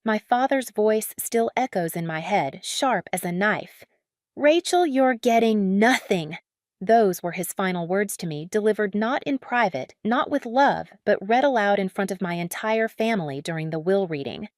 My father's voice still echoes in my head, sharp as a knife. "Rachel, you're getting nothing." Those were his final words to me, delivered not in private, not with love, but read aloud in front of my entire family during the will reading.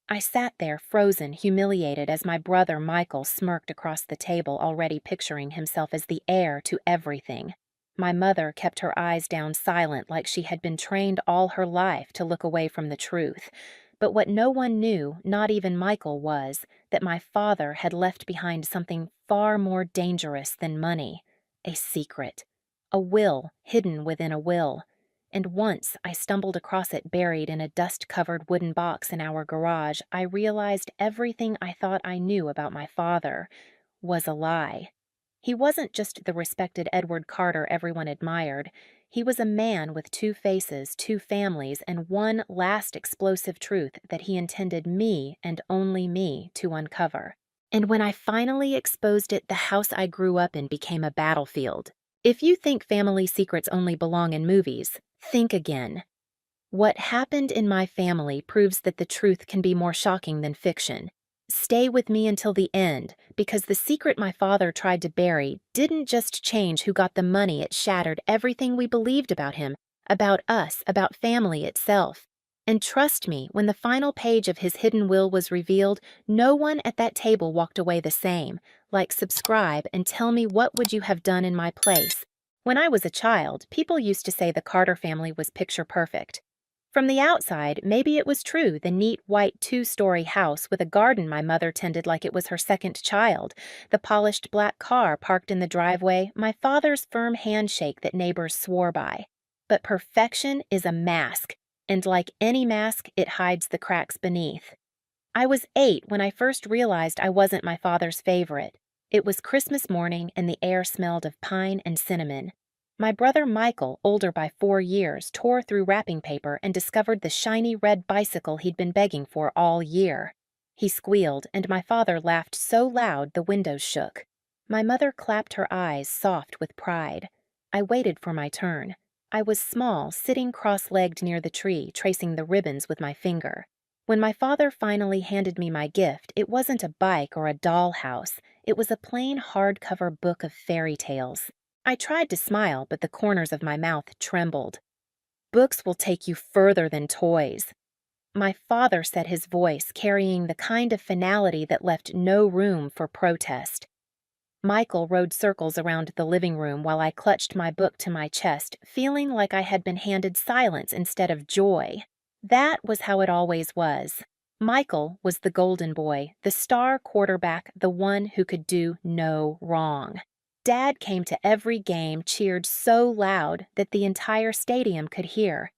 I sat there, frozen, humiliated, as my brother Michael smirked across the table, already picturing himself as the heir to everything. My mother kept her eyes down, silent, like she had been trained all her life to look away from the truth. But what no one knew, not even Michael, was that my father had left behind something far more dangerous than money. A secret. A will hidden within a will. And once I stumbled across it buried in a dust-covered wooden box in our garage, I realized everything I thought I knew about my father was a lie. He wasn't just the respected Edward Carter everyone admired. He was a man with two faces, two families, and one last explosive truth that he intended me, and only me, to uncover. And when I finally exposed it, the house I grew up in became a battlefield. If you think family secrets only belong in movies, think again. What happened in my family proves that the truth can be more shocking than fiction. Stay with me until the end, because the secret my father tried to bury didn't just change who got the money, it shattered everything we believed about him, about us, about family itself. And trust me, when the final page of his hidden will was revealed, no one at that table walked away the same. Like, subscribe, and tell me what would you have done in my place. When I was a child, people used to say the Carter family was picture perfect. From the outside, maybe it was true, the neat white two-story house with a garden my mother tended like it was her second child, the polished black car parked in the driveway, my father's firm handshake that neighbors swore by. But perfection is a mask, and like any mask, it hides the cracks beneath. I was 8 when I first realized I wasn't my father's favorite. It was Christmas morning and the air smelled of pine and cinnamon. My brother Michael, older by 4 years, tore through wrapping paper and discovered the shiny red bicycle he'd been begging for all year. He squealed, and my father laughed so loud the windows shook. My mother clapped her eyes, soft with pride. I waited for my turn. I was small, sitting cross-legged near the tree, tracing the ribbons with my finger. When my father finally handed me my gift, it wasn't a bike or a dollhouse. It was a plain hardcover book of fairy tales. I tried to smile, but the corners of my mouth trembled. "Books will take you further than toys." My father said, his voice carrying the kind of finality that left no room for protest. Michael rode circles around the living room while I clutched my book to my chest, feeling like I had been handed silence instead of joy. That was how it always was. Michael was the golden boy, the star quarterback, the one who could do no wrong. Dad came to every game, cheered so loud that the entire stadium could hear.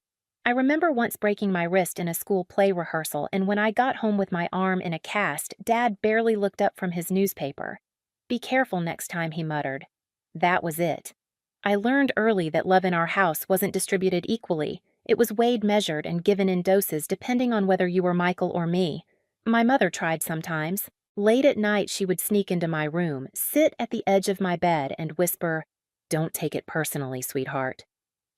I remember once breaking my wrist in a school play rehearsal, and when I got home with my arm in a cast, Dad barely looked up from his newspaper. "Be careful next time," he muttered. That was it. I learned early that love in our house wasn't distributed equally. It was weighed, measured, and given in doses depending on whether you were Michael or me. My mother tried sometimes. Late at night, she would sneak into my room, sit at the edge of my bed, and whisper, "Don't take it personally, sweetheart.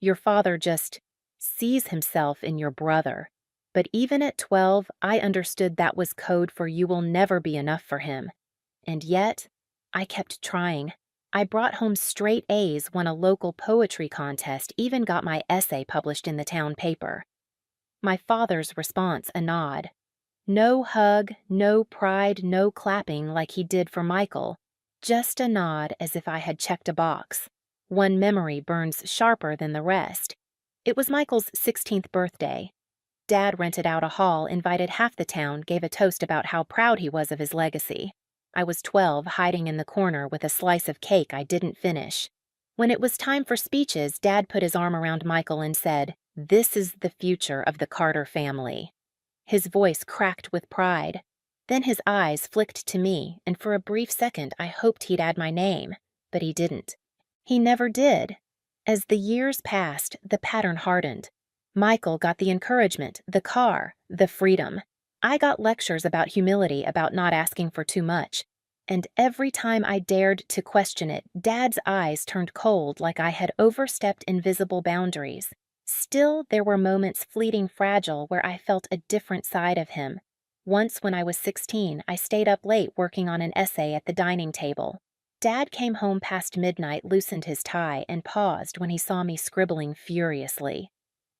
Your father just sees himself in your brother." But even at 12, I understood that was code for "you will never be enough for him." And yet, I kept trying. I brought home straight A's, won a local poetry contest, even got my essay published in the town paper. My father's response, a nod. No hug, no pride, no clapping like he did for Michael. Just a nod as if I had checked a box. One memory burns sharper than the rest. It was Michael's 16th birthday. Dad rented out a hall, invited half the town, gave a toast about how proud he was of his legacy. I was 12, hiding in the corner with a slice of cake I didn't finish. When it was time for speeches, Dad put his arm around Michael and said, "This is the future of the Carter family." His voice cracked with pride. Then his eyes flicked to me, and for a brief second I hoped he'd add my name, but he didn't. He never did. As the years passed, the pattern hardened. Michael got the encouragement, the car, the freedom. I got lectures about humility, about not asking for too much. And every time I dared to question it, Dad's eyes turned cold like I had overstepped invisible boundaries. Still, there were moments, fleeting, fragile, where I felt a different side of him. Once when I was 16, I stayed up late working on an essay at the dining table. Dad came home past midnight, loosened his tie, and paused when he saw me scribbling furiously.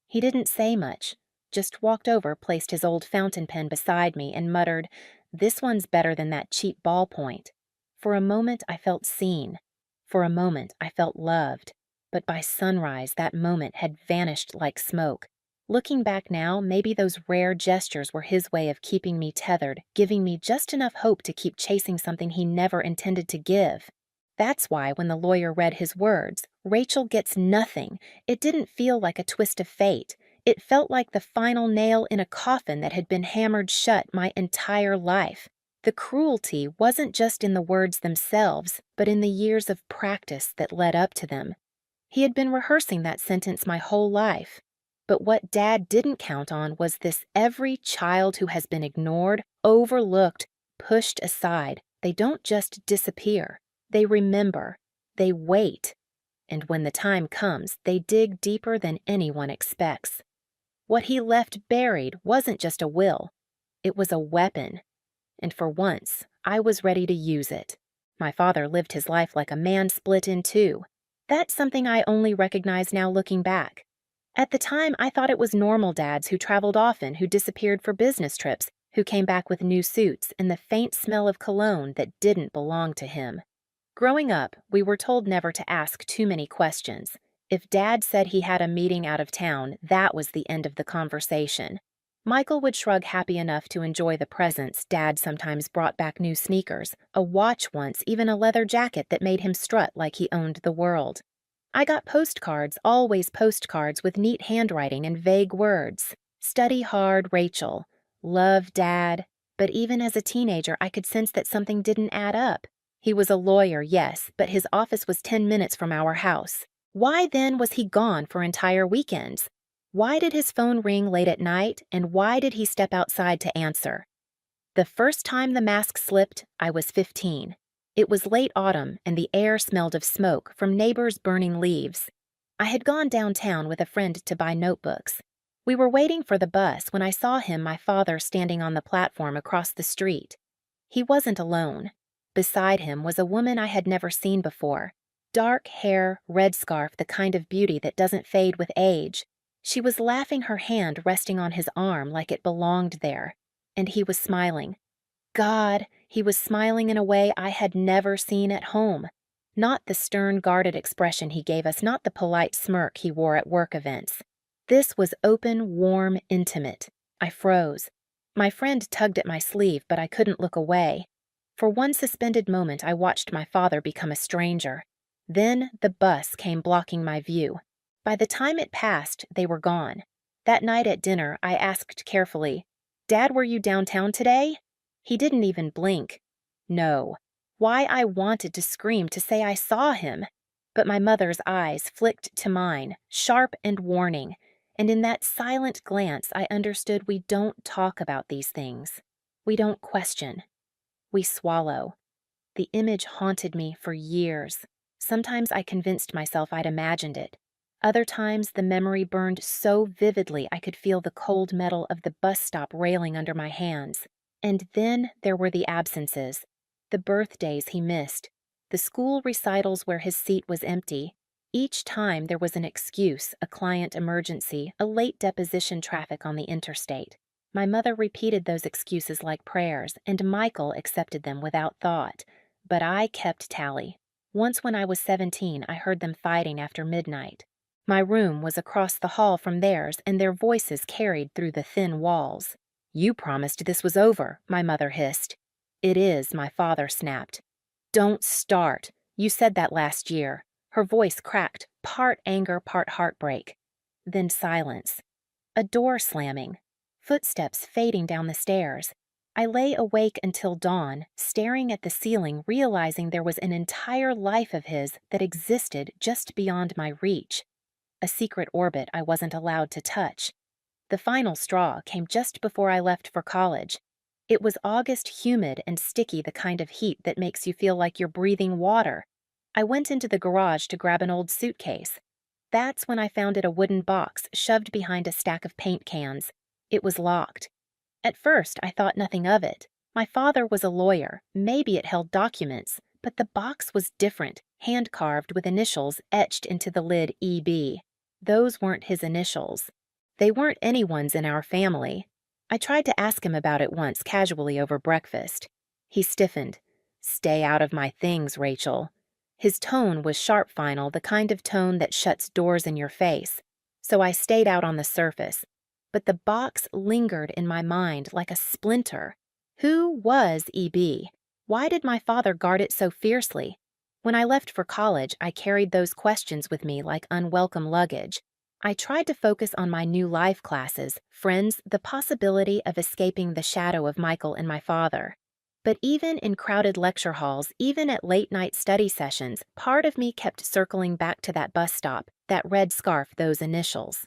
He didn't say much, just walked over, placed his old fountain pen beside me, and muttered, "This one's better than that cheap ballpoint." For a moment I felt seen. For a moment I felt loved. But by sunrise that moment had vanished like smoke. Looking back now, maybe those rare gestures were his way of keeping me tethered, giving me just enough hope to keep chasing something he never intended to give. That's why when the lawyer read his words, "Rachel gets nothing," it didn't feel like a twist of fate. It felt like the final nail in a coffin that had been hammered shut my entire life. The cruelty wasn't just in the words themselves, but in the years of practice that led up to them. He had been rehearsing that sentence my whole life. But what Dad didn't count on was this: every child who has been ignored, overlooked, pushed aside, they don't just disappear. They remember. They wait. And when the time comes, they dig deeper than anyone expects. What he left buried wasn't just a will. It was a weapon. And for once, I was ready to use it. My father lived his life like a man split in two. That's something I only recognize now looking back. At the time, I thought it was normal dads who traveled often, who disappeared for business trips, who came back with new suits and the faint smell of cologne that didn't belong to him. Growing up, we were told never to ask too many questions. If Dad said he had a meeting out of town, that was the end of the conversation. Michael would shrug, happy enough to enjoy the presents. Dad sometimes brought back new sneakers, a watch once, even a leather jacket that made him strut like he owned the world. I got postcards, always postcards with neat handwriting and vague words. "Study hard, Rachel." "Love, Dad." But even as a teenager, I could sense that something didn't add up. He was a lawyer, yes, but his office was 10 minutes from our house. Why then was he gone for entire weekends? Why did his phone ring late at night, and why did he step outside to answer? The first time the mask slipped, I was 15. It was late autumn, and the air smelled of smoke from neighbors burning leaves. I had gone downtown with a friend to buy notebooks. We were waiting for the bus when I saw him, my father, standing on the platform across the street. He wasn't alone. Beside him was a woman I had never seen before. Dark hair, red scarf, the kind of beauty that doesn't fade with age. She was laughing, her hand resting on his arm like it belonged there. And he was smiling. God, he was smiling in a way I had never seen at home. Not the stern, guarded expression he gave us, not the polite smirk he wore at work events. This was open, warm, intimate. I froze. My friend tugged at my sleeve, but I couldn't look away. For one suspended moment, I watched my father become a stranger. Then the bus came blocking my view. By the time it passed, they were gone. That night at dinner, I asked carefully, "Dad, were you downtown today?" He didn't even blink. No. Why, I wanted to scream, to say I saw him. But my mother's eyes flicked to mine, sharp and warning, and in that silent glance I understood we don't talk about these things. We don't question. We swallow. The image haunted me for years. Sometimes I convinced myself I'd imagined it. Other times the memory burned so vividly I could feel the cold metal of the bus stop railing under my hands. And then there were the absences, the birthdays he missed, the school recitals where his seat was empty. Each time there was an excuse, a client emergency, a late deposition, traffic on the interstate. My mother repeated those excuses like prayers, and Michael accepted them without thought. But I kept tally. Once when I was 17, I heard them fighting after midnight. My room was across the hall from theirs, and their voices carried through the thin walls. "You promised this was over," my mother hissed. "It is," my father snapped. "Don't start. You said that last year." Her voice cracked, part anger, part heartbreak. Then silence. A door slamming. Footsteps fading down the stairs. I lay awake until dawn, staring at the ceiling, realizing there was an entire life of his that existed just beyond my reach. A secret orbit I wasn't allowed to touch. The final straw came just before I left for college. It was August, humid and sticky, the kind of heat that makes you feel like you're breathing water. I went into the garage to grab an old suitcase. That's when I found it, a wooden box shoved behind a stack of paint cans. It was locked. At first, I thought nothing of it. My father was a lawyer. Maybe it held documents, but the box was different, hand-carved with initials etched into the lid EB. Those weren't his initials. They weren't anyone's in our family. I tried to ask him about it once casually over breakfast. He stiffened. "Stay out of my things, Rachel." His tone was sharp final, the kind of tone that shuts doors in your face. So I stayed out on the surface. But the box lingered in my mind like a splinter. Who was EB? Why did my father guard it so fiercely? When I left for college, I carried those questions with me like unwelcome luggage. I tried to focus on my new life classes, friends, the possibility of escaping the shadow of Michael and my father. But even in crowded lecture halls, even at late-night study sessions, part of me kept circling back to that bus stop, that red scarf, those initials.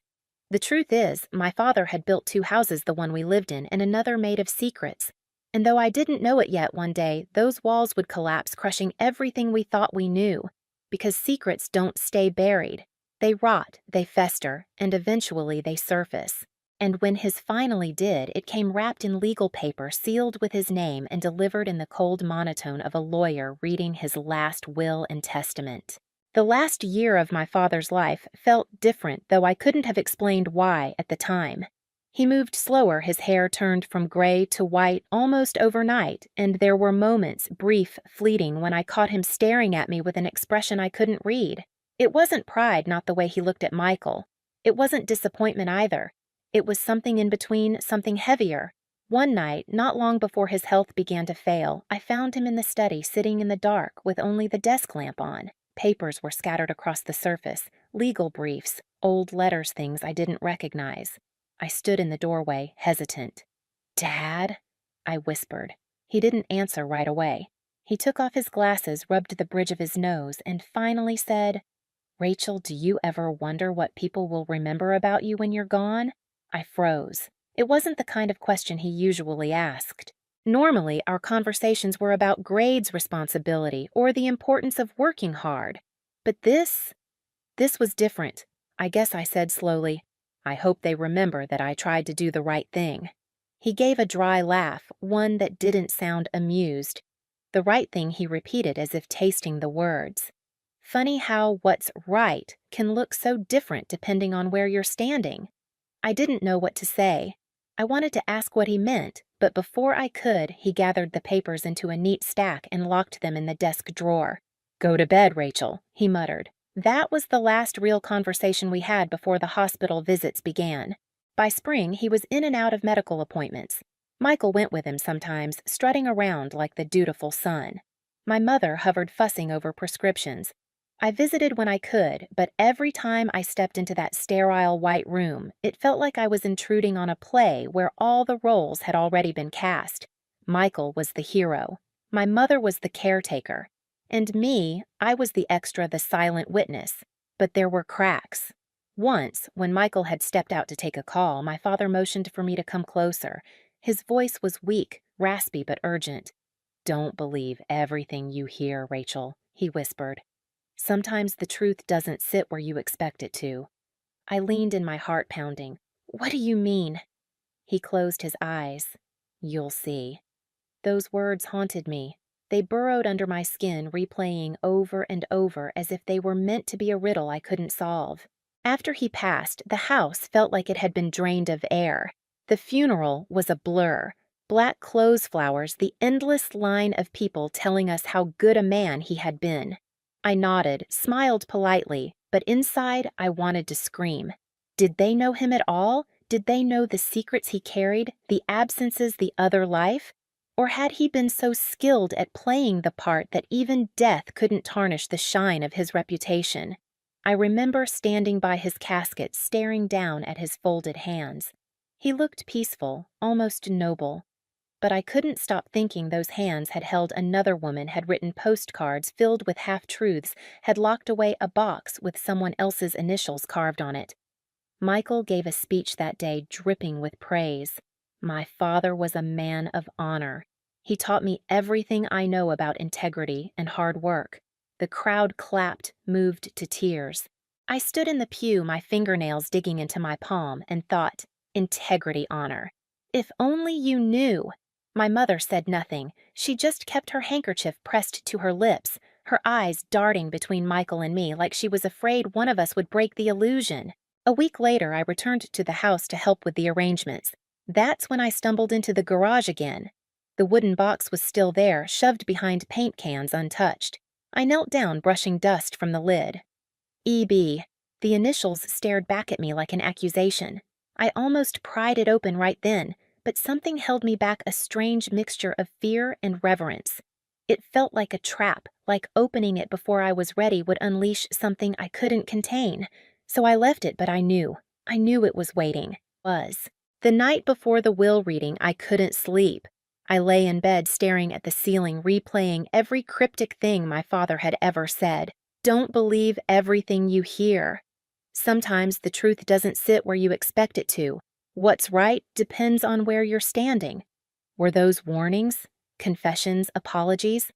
The truth is, my father had built 2 houses, the one we lived in, and another made of secrets. And though I didn't know it yet, one day, those walls would collapse, crushing everything we thought we knew. Because secrets don't stay buried. They rot, they fester, and eventually they surface. And when his finally did, it came wrapped in legal paper, sealed with his name, and delivered in the cold monotone of a lawyer reading his last will and testament. The last year of my father's life felt different, though I couldn't have explained why at the time. He moved slower, his hair turned from gray to white almost overnight, and there were moments, brief, fleeting, when I caught him staring at me with an expression I couldn't read. It wasn't pride, not the way he looked at Michael. It wasn't disappointment either. It was something in between, something heavier. One night, not long before his health began to fail, I found him in the study, sitting in the dark with only the desk lamp on. Papers were scattered across the surface, legal briefs, old letters, things I didn't recognize. I stood in the doorway, hesitant. "Dad?" I whispered. He didn't answer right away. He took off his glasses, rubbed the bridge of his nose, and finally said, "Rachel, do you ever wonder what people will remember about you when you're gone?" I froze. It wasn't the kind of question he usually asked. Normally, our conversations were about grades responsibility or the importance of working hard. But this was different. I guess I said slowly, "I hope they remember that I tried to do the right thing." He gave a dry laugh, one that didn't sound amused. The right thing he repeated as if tasting the words. Funny how what's right can look so different depending on where you're standing. I didn't know what to say. I wanted to ask what he meant, but before I could, he gathered the papers into a neat stack and locked them in the desk drawer. "Go to bed, Rachel," he muttered. That was the last real conversation we had before the hospital visits began. By spring, he was in and out of medical appointments. Michael went with him sometimes, strutting around like the dutiful son. My mother hovered fussing over prescriptions. I visited when I could, but every time I stepped into that sterile white room, it felt like I was intruding on a play where all the roles had already been cast. Michael was the hero. My mother was the caretaker. And me, I was the extra, the silent witness. But there were cracks. Once, when Michael had stepped out to take a call, my father motioned for me to come closer. His voice was weak, raspy but urgent. "Don't believe everything you hear, Rachel," he whispered. "Sometimes the truth doesn't sit where you expect it to." I leaned in, my heart pounding. "What do you mean?" He closed his eyes. "You'll see." Those words haunted me. They burrowed under my skin, replaying over and over as if they were meant to be a riddle I couldn't solve. After he passed, the house felt like it had been drained of air. The funeral was a blur. Black clothes flowers, the endless line of people telling us how good a man he had been. I nodded, smiled politely, but inside I wanted to scream. Did they know him at all? Did they know the secrets he carried, the absences, the other life? Or had he been so skilled at playing the part that even death couldn't tarnish the shine of his reputation? I remember standing by his casket, staring down at his folded hands. He looked peaceful, almost noble. But I couldn't stop thinking those hands had held another woman, had written postcards filled with half-truths, had locked away a box with someone else's initials carved on it. Michael gave a speech that day dripping with praise. My father was a man of honor. He taught me everything I know about integrity and hard work. The crowd clapped, moved to tears. I stood in the pew, my fingernails digging into my palm, and thought, integrity honor. If only you knew. My mother said nothing. She just kept her handkerchief pressed to her lips, her eyes darting between Michael and me like she was afraid one of us would break the illusion. A week later, I returned to the house to help with the arrangements. That's when I stumbled into the garage again. The wooden box was still there, shoved behind paint cans untouched. I knelt down, brushing dust from the lid. EB. The initials stared back at me like an accusation. I almost pried it open right then, but something held me back, a strange mixture of fear and reverence. It felt like a trap, like opening it before I was ready would unleash something I couldn't contain. So I left it, but I knew it was waiting. The night before the will reading, I couldn't sleep. I lay in bed staring at the ceiling, replaying every cryptic thing my father had ever said. Don't believe everything you hear. Sometimes the truth doesn't sit where you expect it to. What's right depends on where you're standing. Were those warnings? Confessions? Apologies?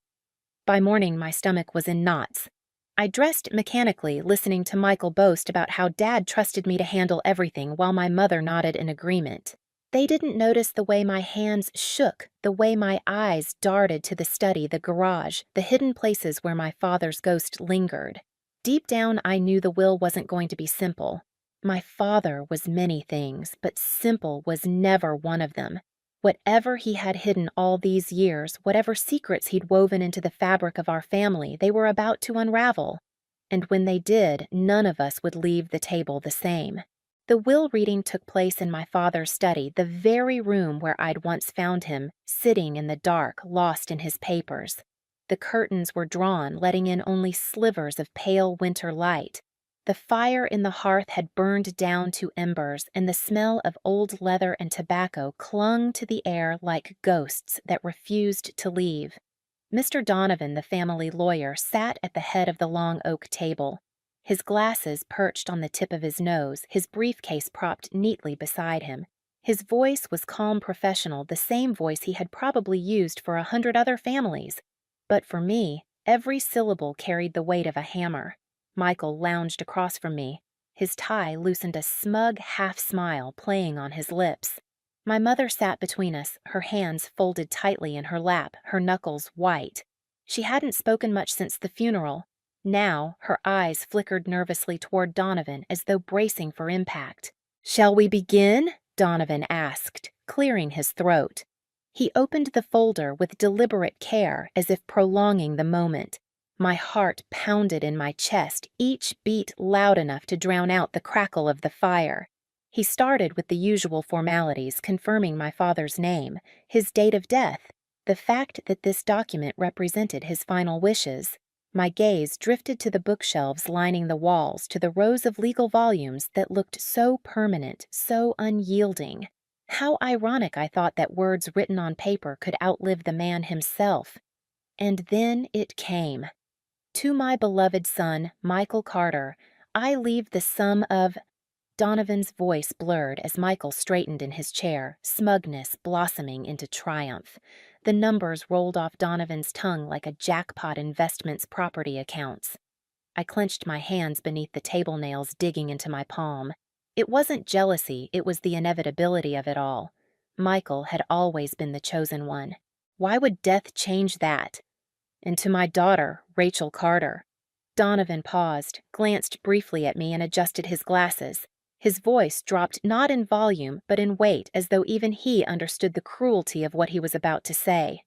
By morning, my stomach was in knots. I dressed mechanically, listening to Michael boast about how Dad trusted me to handle everything while my mother nodded in agreement. They didn't notice the way my hands shook, the way my eyes darted to the study, the garage, the hidden places where my father's ghost lingered. Deep down, I knew the will wasn't going to be simple. My father was many things, but simple was never one of them. Whatever he had hidden all these years, whatever secrets he'd woven into the fabric of our family, they were about to unravel. And when they did, none of us would leave the table the same. The will reading took place in my father's study, the very room where I'd once found him, sitting in the dark, lost in his papers. The curtains were drawn, letting in only slivers of pale winter light. The fire in the hearth had burned down to embers, and the smell of old leather and tobacco clung to the air like ghosts that refused to leave. Mr. Donovan, the family lawyer, sat at the head of the long oak table. His glasses perched on the tip of his nose, his briefcase propped neatly beside him. His voice was calm, professional, the same voice he had probably used for 100 other families. But for me, every syllable carried the weight of a hammer. Michael lounged across from me. His tie loosened a smug half-smile playing on his lips. My mother sat between us, her hands folded tightly in her lap, her knuckles white. She hadn't spoken much since the funeral. Now, her eyes flickered nervously toward Donovan as though bracing for impact. "Shall we begin?" Donovan asked, clearing his throat. He opened the folder with deliberate care, as if prolonging the moment. My heart pounded in my chest, each beat loud enough to drown out the crackle of the fire. He started with the usual formalities, confirming my father's name, his date of death, the fact that this document represented his final wishes. My gaze drifted to the bookshelves lining the walls, to the rows of legal volumes that looked so permanent, so unyielding. How ironic I thought that words written on paper could outlive the man himself. And then it came. To my beloved son, Michael Carter, I leave the sum of... Donovan's voice blurred as Michael straightened in his chair, smugness blossoming into triumph. The numbers rolled off Donovan's tongue like a jackpot investment's property accounts. I clenched my hands beneath the table nails digging into my palm. It wasn't jealousy, it was the inevitability of it all. Michael had always been the chosen one. Why would death change that? And to my daughter, Rachel Carter. Donovan paused, glanced briefly at me, and adjusted his glasses. His voice dropped not in volume, but in weight, as though even he understood the cruelty of what he was about to say.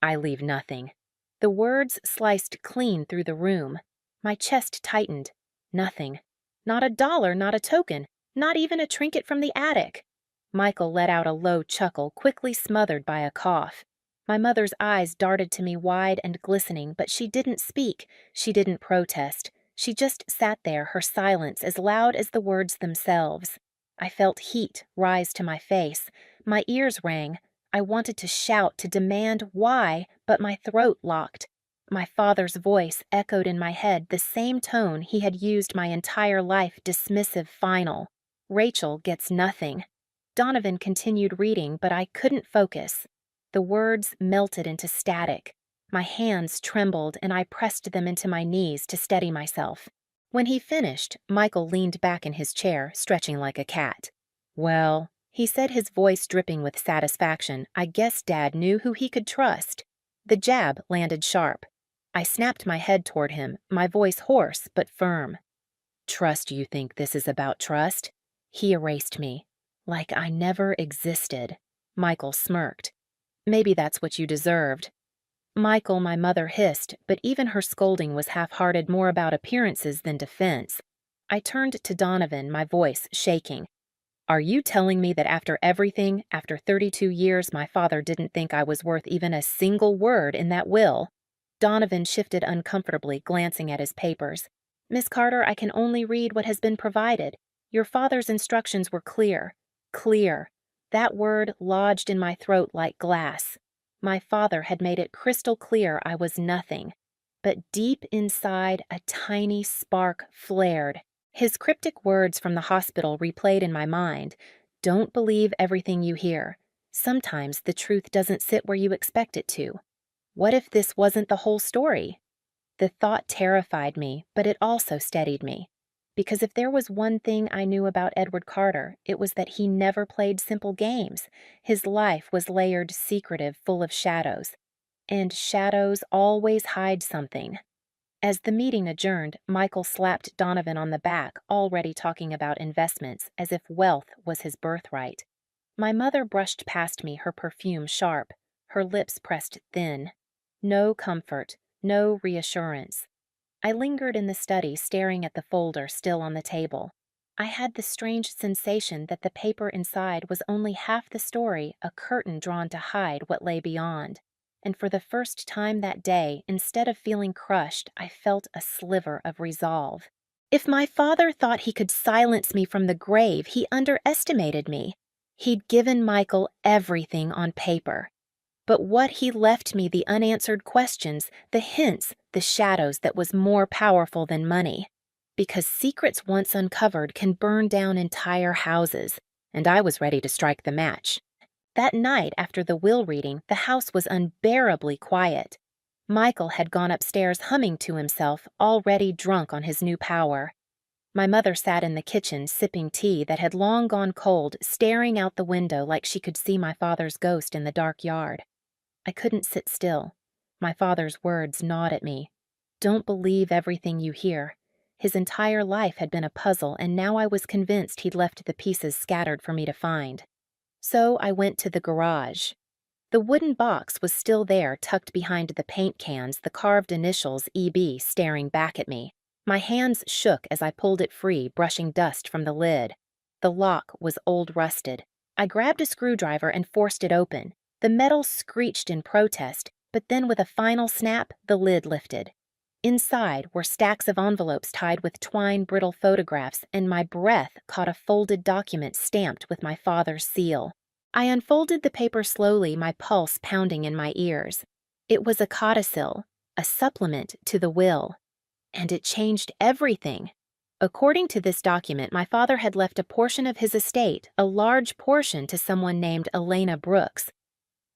"I leave nothing." The words sliced clean through the room. My chest tightened. Nothing. Not a dollar, not a token, not even a trinket from the attic. Michael let out a low chuckle, quickly smothered by a cough. My mother's eyes darted to me wide and glistening, but she didn't speak. She didn't protest. She just sat there, her silence as loud as the words themselves. I felt heat rise to my face. My ears rang. I wanted to shout, to demand why, but my throat locked. My father's voice echoed in my head, the same tone he had used my entire life, dismissive, final. Rachel gets nothing. Donovan continued reading, but I couldn't focus. The words melted into static. My hands trembled, and I pressed them into my knees to steady myself. When he finished, Michael leaned back in his chair, stretching like a cat. "Well," He said, his voice dripping with satisfaction. I guess Dad knew who he could trust. The jab landed sharp. I snapped my head toward him, my voice hoarse but firm. Trust, you think this is about trust? He erased me. Like I never existed. Michael smirked. Maybe that's what you deserved. Michael, my mother hissed, but even her scolding was half-hearted, more about appearances than defense. I turned to Donovan, my voice shaking. Are you telling me that after everything, after 32 years, my father didn't think I was worth even a single word in that will? Donovan shifted uncomfortably, glancing at his papers. Miss Carter, I can only read what has been provided. Your father's instructions were clear. Clear. That word lodged in my throat like glass. My father had made it crystal clear I was nothing. But deep inside, a tiny spark flared. His cryptic words from the hospital replayed in my mind. Don't believe everything you hear. Sometimes the truth doesn't sit where you expect it to. What if this wasn't the whole story? The thought terrified me, but it also steadied me. Because if there was one thing I knew about Edward Carter, it was that he never played simple games. His life was layered, secretive, full of shadows. And shadows always hide something. As the meeting adjourned, Michael slapped Donovan on the back, already talking about investments, as if wealth was his birthright. My mother brushed past me, her perfume sharp, her lips pressed thin. No comfort, no reassurance. I lingered in the study, staring at the folder still on the table. I had the strange sensation that the paper inside was only half the story, a curtain drawn to hide what lay beyond. And for the first time that day, instead of feeling crushed, I felt a sliver of resolve. If my father thought he could silence me from the grave, he underestimated me. He'd given Michael everything on paper. But what he left me, the unanswered questions, the hints, the shadows, that was more powerful than money. Because secrets once uncovered can burn down entire houses, and I was ready to strike the match. That night, after the will reading, the house was unbearably quiet. Michael had gone upstairs humming to himself, already drunk on his new power. My mother sat in the kitchen, sipping tea that had long gone cold, staring out the window like she could see my father's ghost in the dark yard. I couldn't sit still. My father's words gnawed at me. Don't believe everything you hear. His entire life had been a puzzle, and now I was convinced he'd left the pieces scattered for me to find. So I went to the garage. The wooden box was still there, tucked behind the paint cans, the carved initials EB staring back at me. My hands shook as I pulled it free, brushing dust from the lid. The lock was old rusted. I grabbed a screwdriver and forced it open. The metal screeched in protest, but then with a final snap, the lid lifted. Inside were stacks of envelopes tied with twine, brittle photographs, and my breath caught a folded document stamped with my father's seal. I unfolded the paper slowly, my pulse pounding in my ears. It was a codicil, a supplement to the will. And it changed everything. According to this document, my father had left a portion of his estate, a large portion, to someone named Elena Brooks.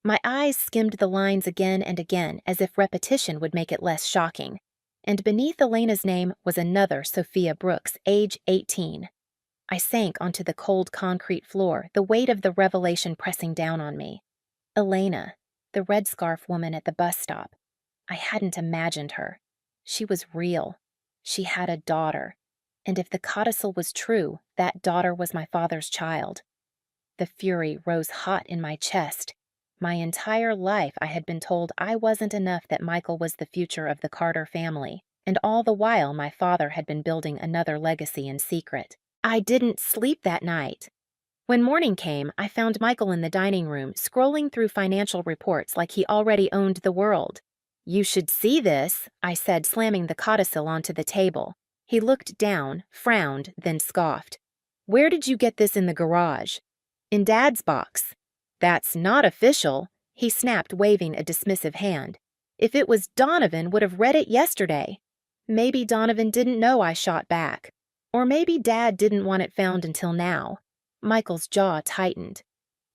My eyes skimmed the lines again and again, as if repetition would make it less shocking. And beneath Elena's name was another Sophia Brooks, age 18. I sank onto the cold concrete floor, the weight of the revelation pressing down on me. Elena, the red scarf woman at the bus stop. I hadn't imagined her. She was real. She had a daughter. And if the codicil was true, that daughter was my father's child. The fury rose hot in my chest. My entire life I had been told I wasn't enough, that Michael was the future of the Carter family, and all the while my father had been building another legacy in secret. I didn't sleep that night. When morning came, I found Michael in the dining room, scrolling through financial reports like he already owned the world. You should see this, I said, slamming the codicil onto the table. He looked down, frowned, then scoffed. Where did you get this in the garage? In Dad's box. That's not official, he snapped, waving a dismissive hand. If it was Donovan, would have read it yesterday. Maybe Donovan didn't know I shot back. Or maybe Dad didn't want it found until now. Michael's jaw tightened.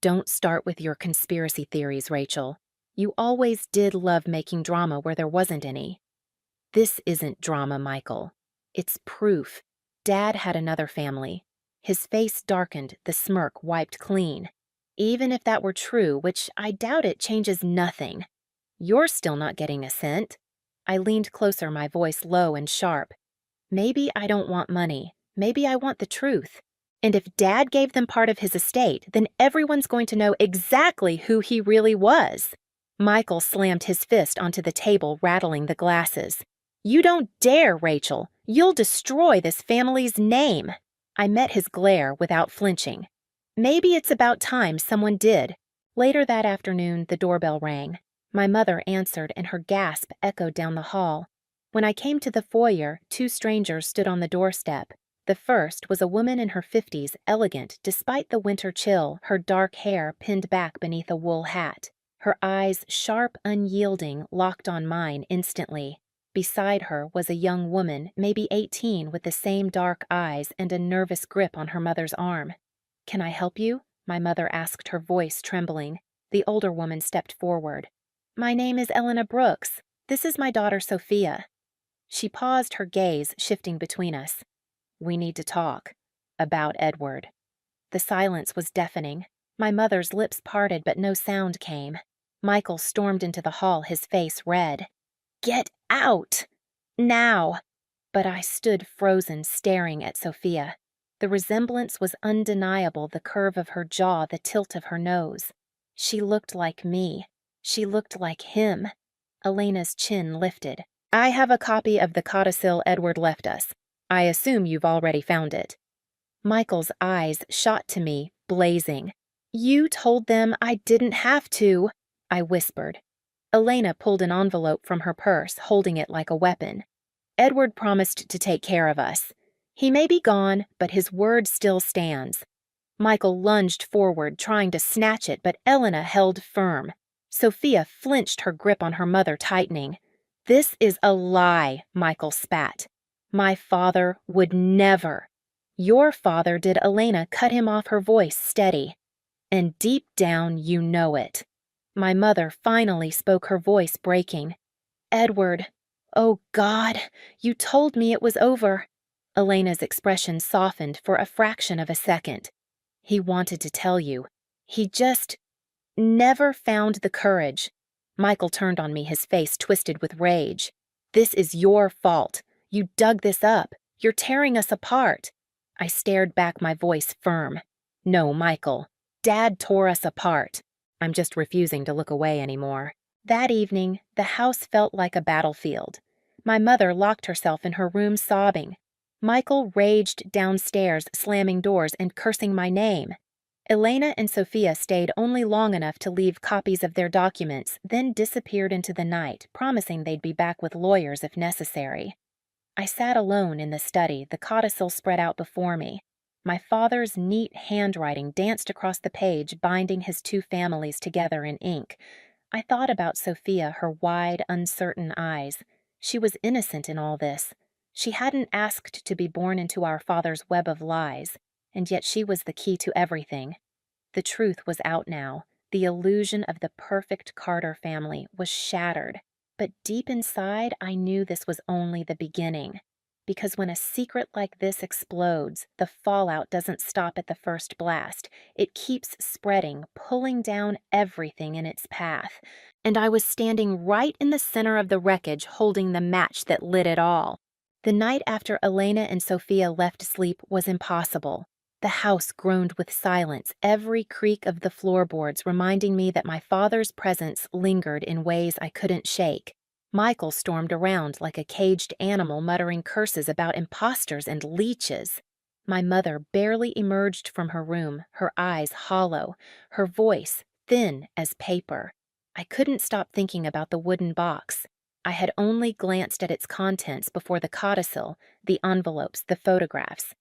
Don't start with your conspiracy theories, Rachel. You always did love making drama where there wasn't any. This isn't drama, Michael. It's proof. Dad had another family. His face darkened, the smirk wiped clean. Even if that were true, which I doubt it, changes nothing. You're still not getting a cent. I leaned closer, my voice low and sharp. Maybe I don't want money. Maybe I want the truth. And if Dad gave them part of his estate, then everyone's going to know exactly who he really was. Michael slammed his fist onto the table, rattling the glasses. You don't dare, Rachel. You'll destroy this family's name. I met his glare without flinching. Maybe it's about time someone did. Later that afternoon, the doorbell rang. My mother answered, and her gasp echoed down the hall. When I came to the foyer, two strangers stood on the doorstep. The first was a woman in her 50s, elegant despite the winter chill, her dark hair pinned back beneath a wool hat. Her eyes, sharp, unyielding, locked on mine instantly. Beside her was a young woman, maybe 18, with the same dark eyes and a nervous grip on her mother's arm. "Can I help you?" my mother asked, her voice trembling. The older woman stepped forward. "My name is Elena Brooks. This is my daughter Sophia." She paused, her gaze shifting between us. "We need to talk. About Edward." The silence was deafening. My mother's lips parted, but no sound came. Michael stormed into the hall, his face red. "Get out! Now!" But I stood frozen, staring at Sophia. The resemblance was undeniable, the curve of her jaw, the tilt of her nose. She looked like me. She looked like him. Elena's chin lifted. "I have a copy of the codicil Edward left us. I assume you've already found it." Michael's eyes shot to me, blazing. "You told them I didn't have to," I whispered. Elena pulled an envelope from her purse, holding it like a weapon. "Edward promised to take care of us. He may be gone, but his word still stands." Michael lunged forward, trying to snatch it, but Elena held firm. Sophia flinched, her grip on her mother tightening. "This is a lie," Michael spat. "My father would never." "Your father did." Elena cut him off, her voice steady. "And deep down you know it." My mother finally spoke, her voice breaking. "Edward, oh God, you told me it was over." Elena's expression softened for a fraction of a second. "He wanted to tell you. He just never found the courage." Michael turned on me, his face twisted with rage. "This is your fault. You dug this up. You're tearing us apart." I stared back, my voice firm. "No, Michael. Dad tore us apart. I'm just refusing to look away anymore." That evening, the house felt like a battlefield. My mother locked herself in her room, sobbing. Michael raged downstairs, slamming doors and cursing my name. Elena and Sophia stayed only long enough to leave copies of their documents, then disappeared into the night, promising they'd be back with lawyers if necessary. I sat alone in the study, the codicil spread out before me. My father's neat handwriting danced across the page, binding his two families together in ink. I thought about Sophia, her wide, uncertain eyes. She was innocent in all this. She hadn't asked to be born into our father's web of lies, and yet she was the key to everything. The truth was out now. The illusion of the perfect Carter family was shattered. But deep inside, I knew this was only the beginning. Because when a secret like this explodes, the fallout doesn't stop at the first blast. It keeps spreading, pulling down everything in its path. And I was standing right in the center of the wreckage, holding the match that lit it all. The night after Elena and Sophia left sleep was impossible. The house groaned with silence, every creak of the floorboards reminding me that my father's presence lingered in ways I couldn't shake. Michael stormed around like a caged animal, muttering curses about imposters and leeches. My mother barely emerged from her room, her eyes hollow, her voice thin as paper. I couldn't stop thinking about the wooden box. I had only glanced at its contents before the codicil, the envelopes, the photographs.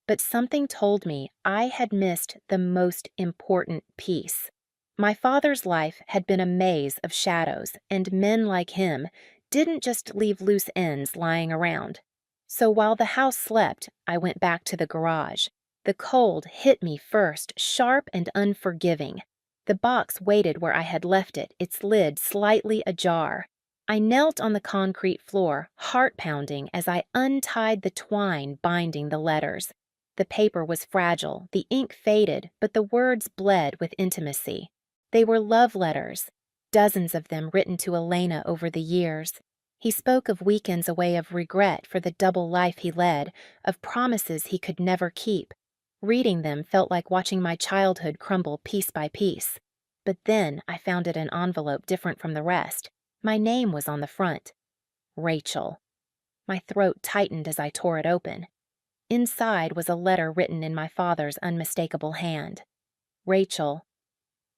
But something told me I had missed the most important piece. My father's life had been a maze of shadows, and men like him didn't just leave loose ends lying around. So while the house slept, I went back to the garage. The cold hit me first, sharp and unforgiving. The box waited where I had left it, its lid slightly ajar. I knelt on the concrete floor, heart pounding as I untied the twine binding the letters. The paper was fragile, the ink faded, but the words bled with intimacy. They were love letters, dozens of them written to Elena over the years. He spoke of weekends away, of regret for the double life he led, of promises he could never keep. Reading them felt like watching my childhood crumble piece by piece. But then I found it an envelope different from the rest. My name was on the front. Rachel. My throat tightened as I tore it open. Inside was a letter written in my father's unmistakable hand. Rachel,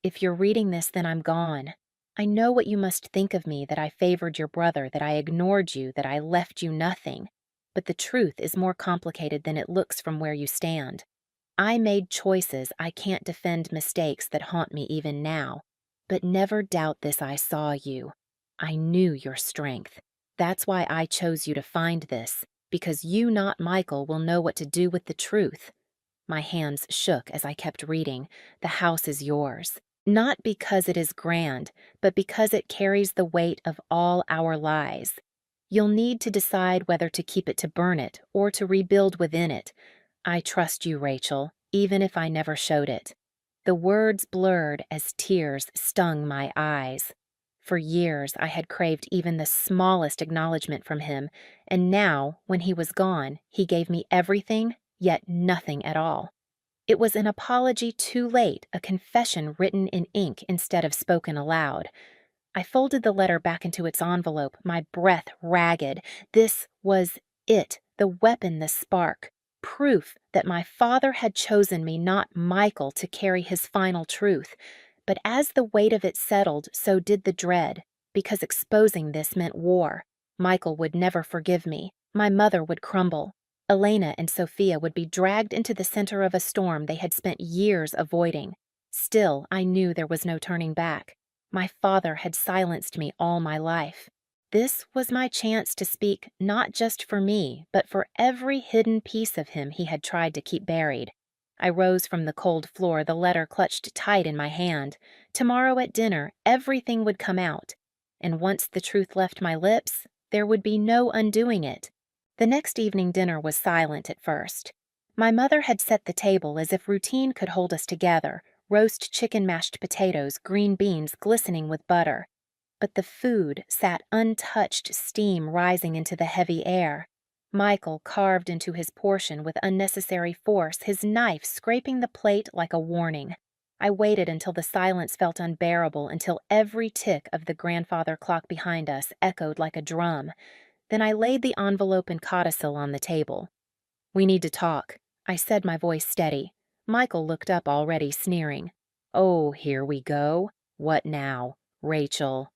if you're reading this, then I'm gone. I know what you must think of me, that I favored your brother, that I ignored you, that I left you nothing. But the truth is more complicated than it looks from where you stand. I made choices. I can't defend mistakes that haunt me even now. But never doubt this: I saw you. I knew your strength. That's why I chose you to find this, because you, not Michael, will know what to do with the truth. My hands shook as I kept reading. The house is yours. Not because it is grand, but because it carries the weight of all our lies. You'll need to decide whether to keep it, to burn it, or to rebuild within it. I trust you, Rachel, even if I never showed it. The words blurred as tears stung my eyes. For years I had craved even the smallest acknowledgement from him, and now, when he was gone, he gave me everything, yet nothing at all. It was an apology too late, a confession written in ink instead of spoken aloud. I folded the letter back into its envelope, my breath ragged. This was it, the weapon, the spark. Proof that my father had chosen me, not Michael, to carry his final truth. But as the weight of it settled, so did the dread, because exposing this meant war. Michael would never forgive me. My mother would crumble. Elena and Sophia would be dragged into the center of a storm they had spent years avoiding. Still, I knew there was no turning back. My father had silenced me all my life. This was my chance to speak, not just for me, but for every hidden piece of him he had tried to keep buried. I rose from the cold floor, the letter clutched tight in my hand. Tomorrow at dinner, everything would come out. And once the truth left my lips, there would be no undoing it. The next evening dinner was silent at first. My mother had set the table as if routine could hold us together: roast chicken, mashed potatoes, green beans glistening with butter. But the food sat untouched, steam rising into the heavy air. Michael carved into his portion with unnecessary force, his knife scraping the plate like a warning. I waited until the silence felt unbearable, until every tick of the grandfather clock behind us echoed like a drum. Then I laid the envelope and codicil on the table. "We need to talk," I said, my voice steady. Michael looked up, already sneering. "Oh, here we go. What now, Rachel?"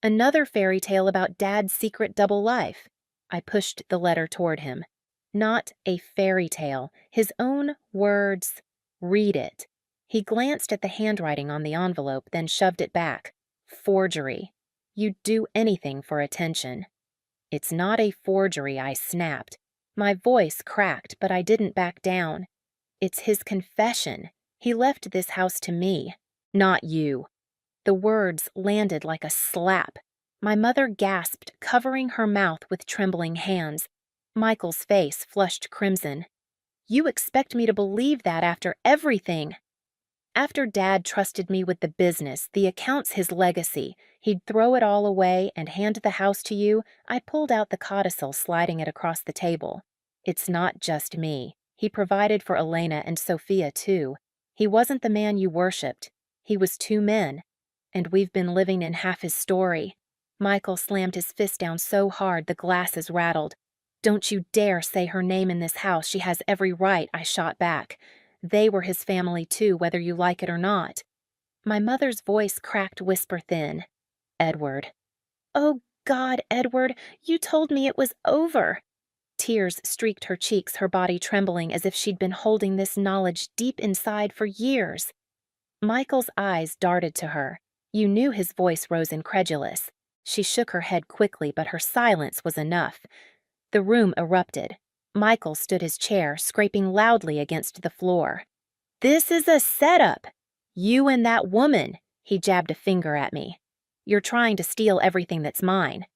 "Another fairy tale about Dad's secret double life." I pushed the letter toward him. Not a fairy tale, his own words. Read it. He glanced at the handwriting on the envelope, then shoved it back. Forgery. You'd do anything for attention. "It's not a forgery," I snapped. My voice cracked, but I didn't back down. "It's his confession. He left this house to me, not you." The words landed like a slap. My mother gasped, covering her mouth with trembling hands. Michael's face flushed crimson. "You expect me to believe that after everything?" "After Dad trusted me with the business, the accounts, his legacy. He'd throw it all away and hand the house to you." I pulled out the codicil, sliding it across the table. "It's not just me. He provided for Elena and Sophia, too. He wasn't the man you worshipped. He was two men. And we've been living in half his story." Michael slammed his fist down so hard the glasses rattled. "Don't you dare say her name in this house. She has every right," I shot back. "They were his family too, whether you like it or not." My mother's voice cracked whisper thin. "Edward." "Oh, God, Edward, you told me it was over." Tears streaked her cheeks, her body trembling as if she'd been holding this knowledge deep inside for years. Michael's eyes darted to her. You knew his voice rose incredulous. She shook her head quickly, but her silence was enough. The room erupted. Michael stood his chair, scraping loudly against the floor. "This is a setup. You and that woman." He jabbed a finger at me. "You're trying to steal everything that's mine."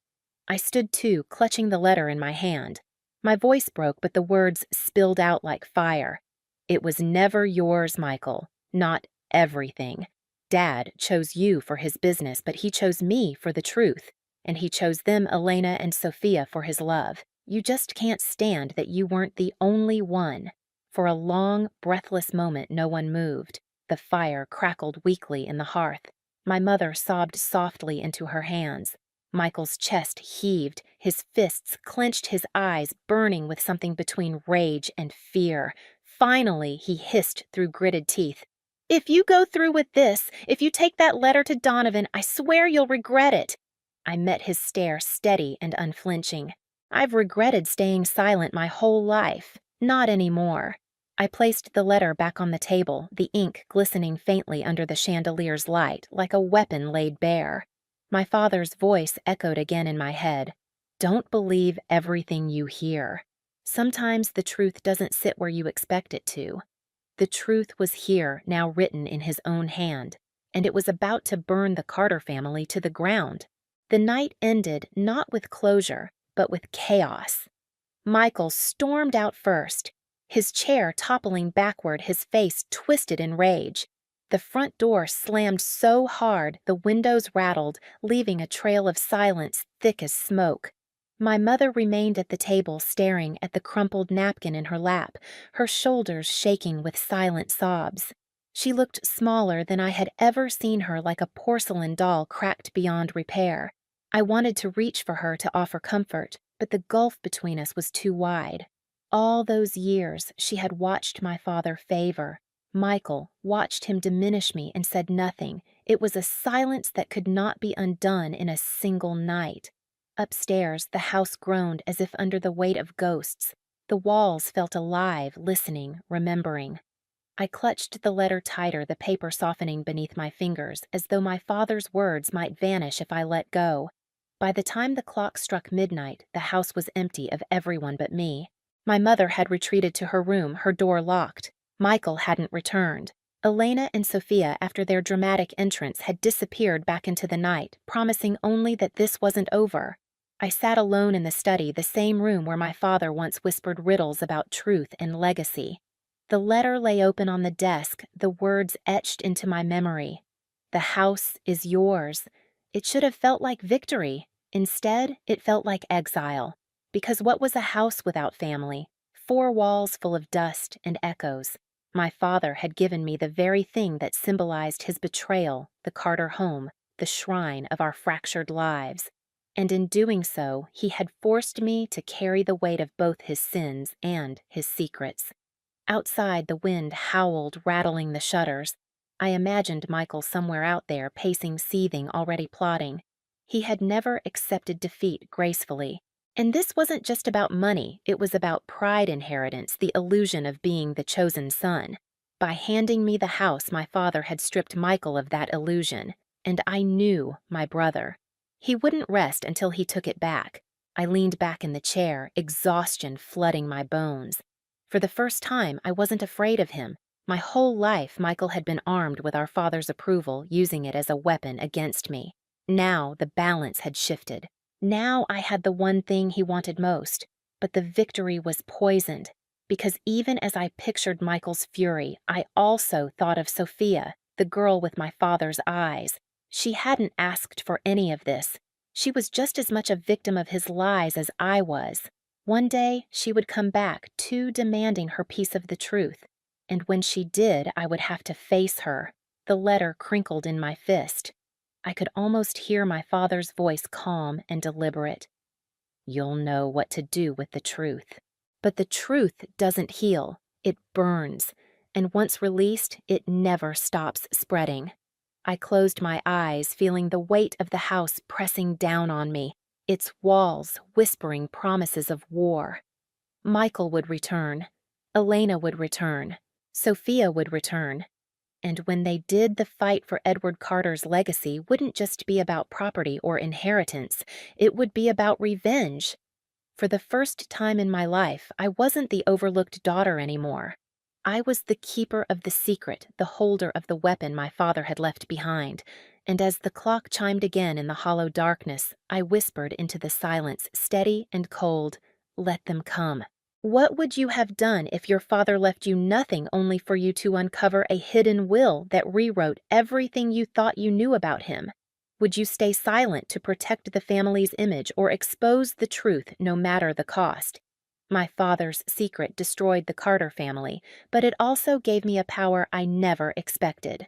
I stood too, clutching the letter in my hand. My voice broke, but the words spilled out like fire. It was never yours, Michael. Not everything. Dad chose you for his business, but he chose me for the truth. And he chose them, Elena and Sophia, for his love. You just can't stand that you weren't the only one. For a long, breathless moment, no one moved. The fire crackled weakly in the hearth. My mother sobbed softly into her hands. Michael's chest heaved, his fists clenched, his eyes burning with something between rage and fear. Finally, he hissed through gritted teeth, "If you go through with this, if you take that letter to Donovan, I swear you'll regret it." I met his stare steady and unflinching. I've regretted staying silent my whole life. Not anymore. I placed the letter back on the table, the ink glistening faintly under the chandelier's light, like a weapon laid bare. My father's voice echoed again in my head. Don't believe everything you hear. Sometimes the truth doesn't sit where you expect it to. The truth was here, now written in his own hand, and it was about to burn the Carter family to the ground. The night ended not with closure, but with chaos. Michael stormed out first, his chair toppling backward, his face twisted in rage. The front door slammed so hard the windows rattled, leaving a trail of silence thick as smoke. My mother remained at the table staring at the crumpled napkin in her lap, her shoulders shaking with silent sobs. She looked smaller than I had ever seen her, like a porcelain doll cracked beyond repair. I wanted to reach for her to offer comfort, but the gulf between us was too wide. All those years she had watched my father favor. Michael watched him diminish me and said nothing. It was a silence that could not be undone in a single night. Upstairs, the house groaned as if under the weight of ghosts. The walls felt alive, listening, remembering. I clutched the letter tighter, the paper softening beneath my fingers, as though my father's words might vanish if I let go. By the time the clock struck midnight, the house was empty of everyone but me. My mother had retreated to her room, her door locked. Michael hadn't returned. Elena and Sophia, after their dramatic entrance, had disappeared back into the night, promising only that this wasn't over. I sat alone in the study, the same room where my father once whispered riddles about truth and legacy. The letter lay open on the desk, the words etched into my memory. The house is yours. It should have felt like victory. Instead, it felt like exile. Because what was a house without family? 4 walls full of dust and echoes. My father had given me the very thing that symbolized his betrayal, the Carter home, the shrine of our fractured lives. And in doing so, he had forced me to carry the weight of both his sins and his secrets. Outside, the wind howled, rattling the shutters. I imagined Michael somewhere out there, pacing, seething, already plotting. He had never accepted defeat gracefully. And this wasn't just about money, it was about pride inheritance, the illusion of being the chosen son. By handing me the house, my father had stripped Michael of that illusion, and I knew my brother. He wouldn't rest until he took it back. I leaned back in the chair, exhaustion flooding my bones. For the first time, I wasn't afraid of him. My whole life, Michael had been armed with our father's approval, using it as a weapon against me. Now the balance had shifted. Now I had the one thing he wanted most, but the victory was poisoned, because even as I pictured Michael's fury, I also thought of Sophia, the girl with my father's eyes. She hadn't asked for any of this. She was just as much a victim of his lies as I was. One day, she would come back, too demanding her piece of the truth. And when she did, I would have to face her. The letter crinkled in my fist. I could almost hear my father's voice, calm and deliberate. You'll know what to do with the truth. But the truth doesn't heal. It burns. And once released, it never stops spreading. I closed my eyes, feeling the weight of the house pressing down on me, its walls whispering promises of war. Michael would return. Elena would return. Sophia would return. And when they did, the fight for Edward Carter's legacy wouldn't just be about property or inheritance. It would be about revenge. For the first time in my life, I wasn't the overlooked daughter anymore. I was the keeper of the secret, the holder of the weapon my father had left behind. And as the clock chimed again in the hollow darkness, I whispered into the silence, steady and cold, Let them come. What would you have done if your father left you nothing only for you to uncover a hidden will that rewrote everything you thought you knew about him? Would you stay silent to protect the family's image or expose the truth no matter the cost? My father's secret destroyed the Carter family, but it also gave me a power I never expected.